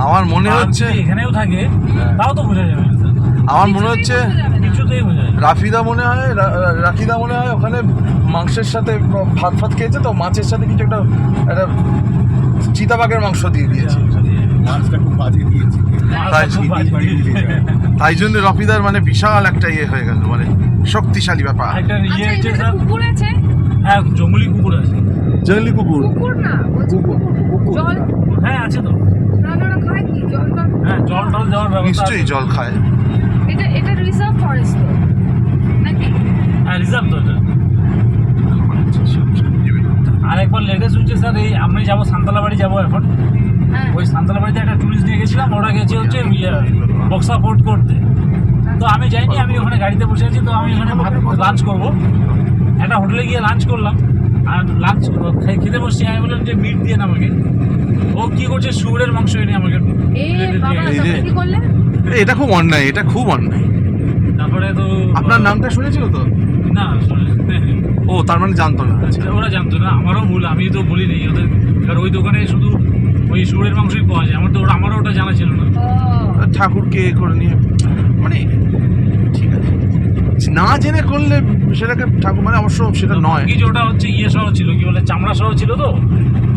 আমার মনে হচ্ছে এখানেও থাকে, তাও তো বোঝা যাবে না। আমার মনে হচ্ছে কিছুতেই বোঝা যাবে। রাফিদা মনে হয় রাফিদা মনে হয় ওখানে মাংসের সাথে ভাত খেয়েছে, তো মাছের সাথে কিছু একটা চিতাবাঘের মাংস দিয়ে দিয়েছে। মাছটা খুব বাজে দিয়েছে। তাই জন্য রফিদার মানে বিশাল একটা ইয়ে হয়ে গেল, মানে শক্তিশালী ব্যাপার। একটা ইয়ে হচ্ছে স্যার, কুকুর আছে? হ্যাঁ জঙ্গলি কুকুর আছে। জঙ্গলি কুকুর? কুকুর না, বলছি কুকুর। জল হ্যাঁ আছে তো। রান্নারা খায় কি? জল টল? হ্যাঁ জল টল দেওয়ার ব্যবস্থা নিশ্চয়ই জল খায়। এটা রিজার্ভ ফরেস্ট তো নাকি? হ্যাঁ রিজার্ভ তো এটা। আর একবার লেটেস্ট হচ্ছে স্যার, এই আমি যাবো সান্তালাবাড়ি যাবো এখন। হ্যাঁ। ওই সান্তালাবাড়িতে একটা টুরিস্ট নিয়ে গেছিলাম, ওরা গেছে হচ্ছে বক্সা ফোর্ট করতে। তো আমি যাইনি, আমি ওখানে গাড়িতে বসে আছি। তো আমি ওখানে লাঞ্চ করবো, একটা হোটেলে গিয়ে লাঞ্চ করলাম। আর লাঞ্চ খেতে বসছি, আমি বললাম যে মিট দিয়ে না আমাকে। ও কি করছে, শুয়োরের মাংস এনে আমাকে বাবা, এই যে- কি করলে? এটা খুব অন্যায়, এটা খুব অন্যায়। তারপরে তো আপনার নামটা শুনেছিল তো? না ও তার মানে জানতো না। ওরা জানতো না, আমারও ভুল, আমি তো বলিনি ওদের। কারণ ওই দোকানে শুধু ওই শুয়োরের মাংসই পাওয়া যায়, আমারও ওটা জানা ছিল না। ও ঠাকুরকে এ করে নিয়ে মানে ঠিক আছে, না জেনে করলে সেটাকে ঠাকুর মানে অবশ্য সেটা নয়। কিছু ওটা হচ্ছে ইয়ে সহ ছিল, কি বলে চামড়া সহ ছিল তো।